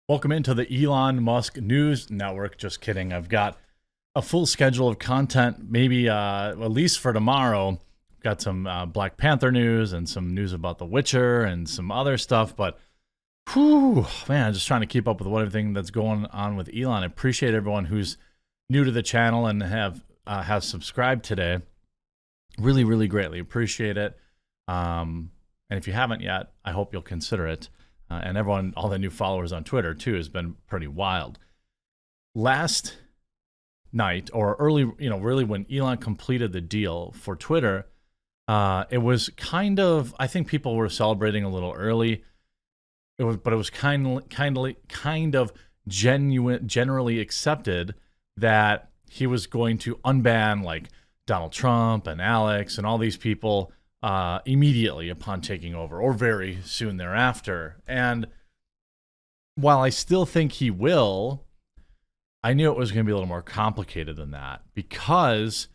Welcome into the Elon Musk News Network. Just kidding. I've got a full schedule of content, maybe at least for tomorrow. Got some Black Panther news and some news about The Witcher and some other stuff. But, whew, man, just trying to keep up with everything that's going on with Elon. I appreciate everyone who's new to the channel and have subscribed today. Really, really greatly appreciate it. And if you haven't yet, I hope you'll consider it. And everyone, all the new followers on Twitter, too, has been pretty wild. Last night, or early, really when Elon completed the deal for Twitter, it was kind of, I think people were celebrating a little early. It was kind of generally accepted that he was going to unban like Donald Trump and Alex and all these people immediately upon taking over, or very soon thereafter. And while I still think he will, I knew it was going to be a little more complicated than that, because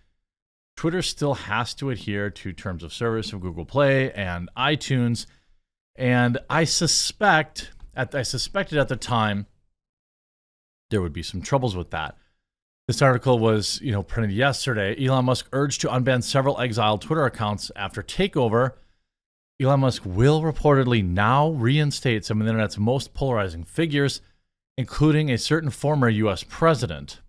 Twitter still has to adhere to terms of service of Google Play and iTunes. And I suspected at the time there would be some troubles with that. This article was, printed yesterday. Elon Musk urged to unban several exiled Twitter accounts after takeover. Elon Musk will reportedly now reinstate some of the internet's most polarizing figures, including a certain former U.S. president.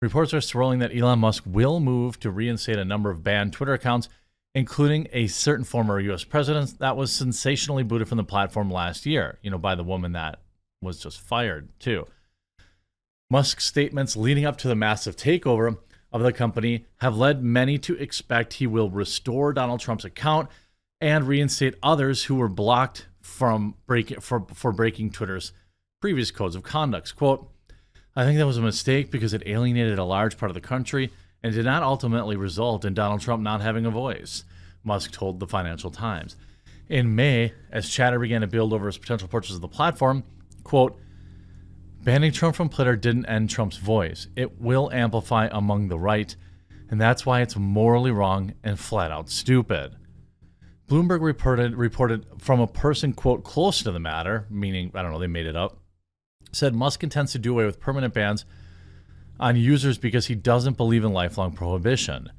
Reports are swirling that Elon Musk will move to reinstate a number of banned Twitter accounts, including a certain former U.S. president that was sensationally booted from the platform last year, by the woman that was just fired, too. Musk's statements leading up to the massive takeover of the company have led many to expect he will restore Donald Trump's account and reinstate others who were blocked from breaking Twitter's previous codes of conduct. Quote, "I think that was a mistake because it alienated a large part of the country and did not ultimately result in Donald Trump not having a voice," Musk told the Financial Times. In May, as chatter began to build over his potential purchase of the platform, quote, "Banning Trump from Twitter didn't end Trump's voice. It will amplify among the right, and that's why it's morally wrong and flat out stupid." Bloomberg reported from a person, quote, close to the matter, meaning, I don't know, they made it up, said Musk intends to do away with permanent bans on users because he doesn't believe in lifelong prohibition.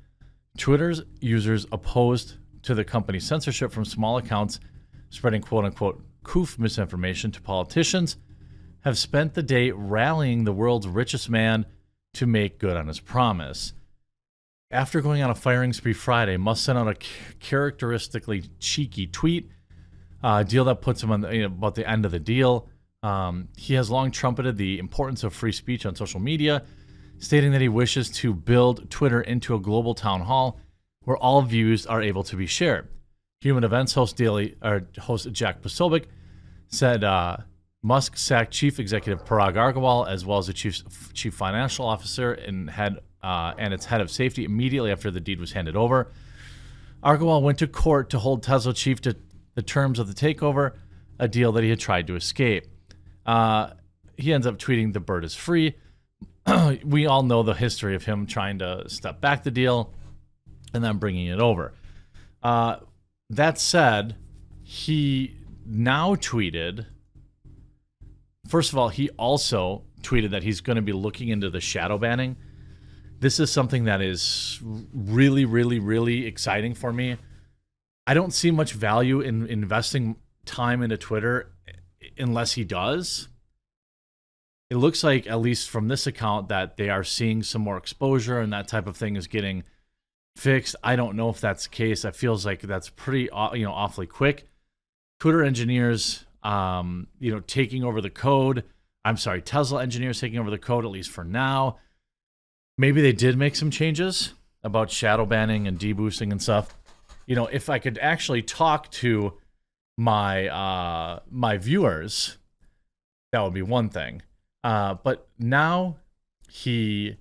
Twitter's users opposed to the company's censorship from small accounts spreading, quote unquote, "coof misinformation" to politicians have spent the day rallying the world's richest man to make good on his promise. After going on a firing spree Friday, Musk sent out a characteristically cheeky tweet, a deal that puts him on about the end of the deal. He has long trumpeted the importance of free speech on social media, stating that he wishes to build Twitter into a global town hall where all views are able to be shared. Human Events host Jack Posobiec said Musk sacked Chief Executive Parag Agrawal, as well as the Chief Financial Officer and its head of safety, immediately after the deed was handed over. Agrawal went to court to hold Tesla chief to the terms of the takeover, a deal that he had tried to escape. He ends up tweeting, "The bird is free." We all know the history of him trying to step back the deal and then bringing it over. That said, he now tweeted... First of all, he also tweeted that he's going to be looking into the shadow banning. This is something that is really, really, really exciting for me. I don't see much value in investing time into Twitter unless he does. It looks like, at least from this account, that they are seeing some more exposure and that type of thing is getting fixed. I don't know if that's the case. It feels like that's pretty, awfully quick. Twitter engineers... taking over the code. Tesla engineers taking over the code, at least for now. Maybe they did make some changes about shadow banning and deboosting and stuff. If I could actually talk to my my viewers, that would be one thing. But now he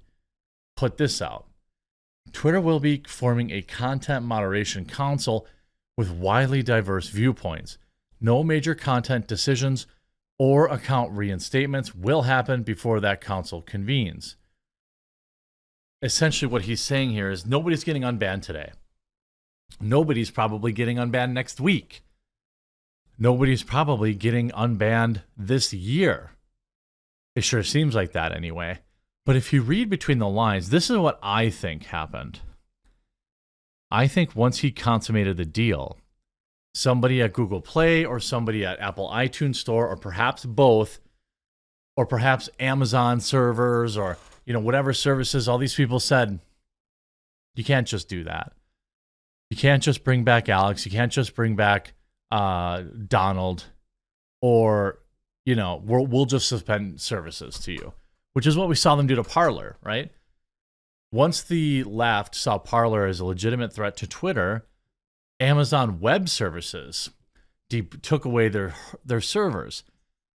put this out. Twitter will be forming a content moderation council with widely diverse viewpoints. No major content decisions or account reinstatements will happen before that council convenes. Essentially, what he's saying here is nobody's getting unbanned today. Nobody's probably getting unbanned next week. Nobody's probably getting unbanned this year. It sure seems like that anyway. But if you read between the lines, this is what I think happened. I think once he consummated the deal, somebody at Google Play or somebody at Apple iTunes Store, or perhaps both, or perhaps Amazon servers, or whatever services, all these people said, you can't just do that. You can't just bring back Alex. You can't just bring back Donald, or we'll just suspend services to you, which is what we saw them do to Parler, right? Once the left saw Parler as a legitimate threat to Twitter, Amazon Web Services took away their servers.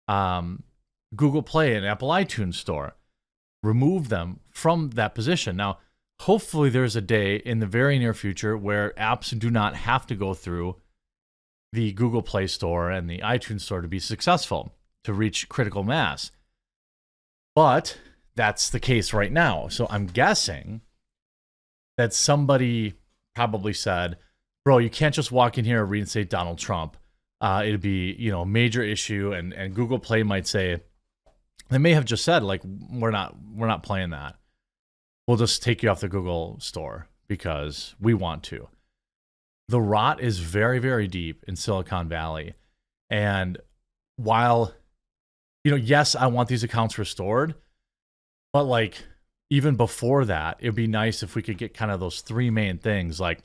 Google Play and Apple iTunes Store removed them from that position. Now, hopefully there's a day in the very near future where apps do not have to go through the Google Play Store and the iTunes Store to be successful, to reach critical mass. But that's the case right now. So I'm guessing that somebody probably said, bro, you can't just walk in here and reinstate Donald Trump. It'd be, a major issue. And Google Play might say, they may have just said, like, we're not playing that. We'll just take you off the Google Store because we want to. The rot is very, very deep in Silicon Valley. And while, yes, I want these accounts restored, but like even before that, it'd be nice if we could get kind of those three main things, like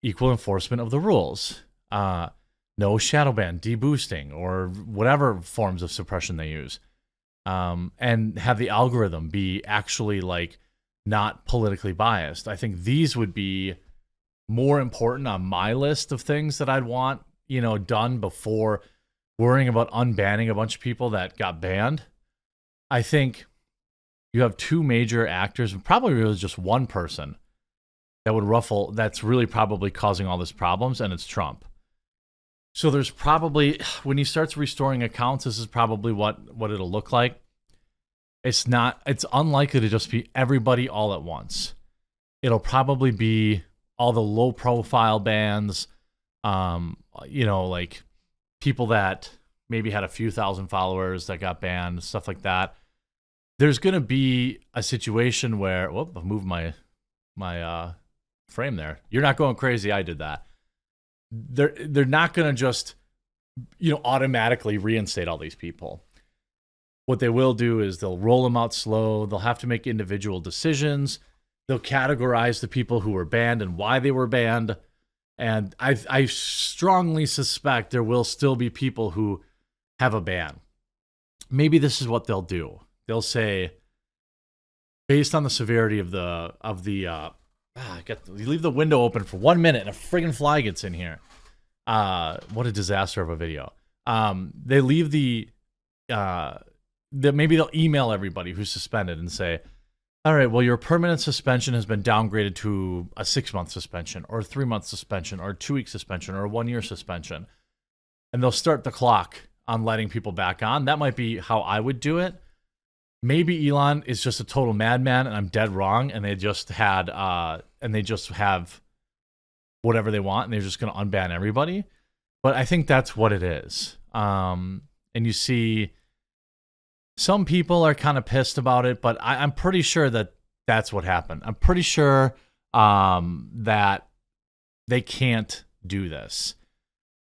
equal enforcement of the rules, no shadow ban, deboosting, or whatever forms of suppression they use, and have the algorithm be actually like not politically biased. I think these would be more important on my list of things that I'd want, done before worrying about unbanning a bunch of people that got banned. I think you have two major actors, probably really just one person that would ruffle, that's really probably causing all these problems, and it's Trump. So there's probably, when he starts restoring accounts, this is probably what it'll look like. It's unlikely to just be everybody all at once. It'll probably be all the low profile bans, like people that maybe had a few thousand followers that got banned, stuff like that. There's going to be a situation where, I've moved my frame there. You're not going crazy. I did that. They're not going to just, automatically reinstate all these people. What they will do is they'll roll them out slow. They'll have to make individual decisions. They'll categorize the people who were banned and why they were banned. And I strongly suspect there will still be people who have a ban. Maybe this is what they'll do. They'll say, based on the severity of you leave the window open for 1 minute and a friggin' fly gets in here. What a disaster of a video. They leave maybe they'll email everybody who's suspended and say, all right, well, your permanent suspension has been downgraded to a 6-month suspension, or a 3-month suspension, or a 2-week suspension, or a 1-year suspension. And they'll start the clock on letting people back on. That might be how I would do it. Maybe Elon is just a total madman and I'm dead wrong, and they just have whatever they want and they're just going to unban everybody. But I think that's what it is. And you see some people are kind of pissed about it, but I'm pretty sure that that's what happened. I'm pretty sure that they can't do this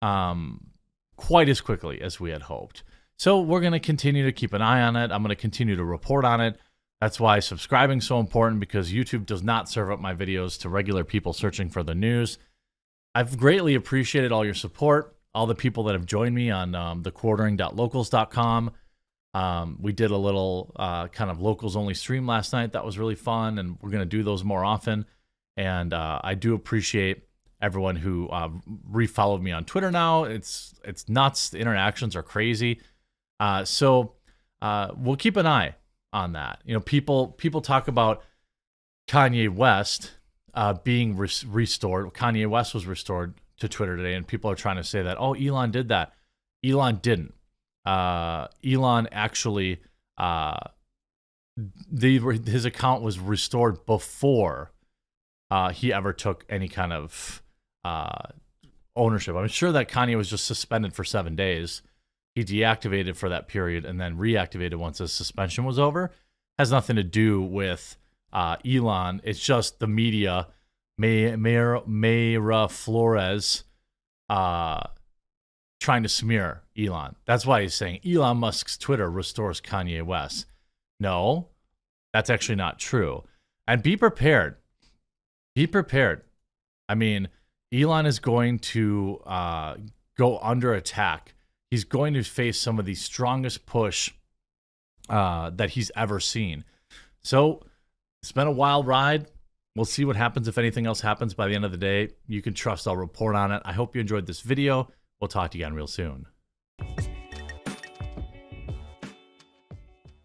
quite as quickly as we had hoped. So we're going to continue to keep an eye on it. I'm going to continue to report on it. That's why subscribing is so important, because YouTube does not serve up my videos to regular people searching for the news. I've greatly appreciated all your support, all the people that have joined me on the quartering.locals.com. We did a little kind of locals only stream last night. That was really fun, and we're going to do those more often. And I do appreciate everyone who refollowed me on Twitter now. It's nuts. The interactions are crazy. So we'll keep an eye on that. People talk about Kanye West being restored. Kanye West was restored to Twitter today, and people are trying to say that, oh, Elon did that. Elon didn't. Elon actually, his account was restored before he ever took any kind of ownership. I'm sure that Kanye was just suspended for 7 days. he deactivated for that period and then reactivated once his suspension was over. Has nothing to do with Elon. It's just the media, Mayra Flores, trying to smear Elon. That's why he's saying Elon Musk's Twitter restores Kanye West. No, that's actually not true. And be prepared. Be prepared. I mean, Elon is going to go under attack. He's going to face some of the strongest push that he's ever seen. So it's been a wild ride. We'll see what happens if anything else happens by the end of the day. You can trust I'll report on it. I hope you enjoyed this video. We'll talk to you again real soon.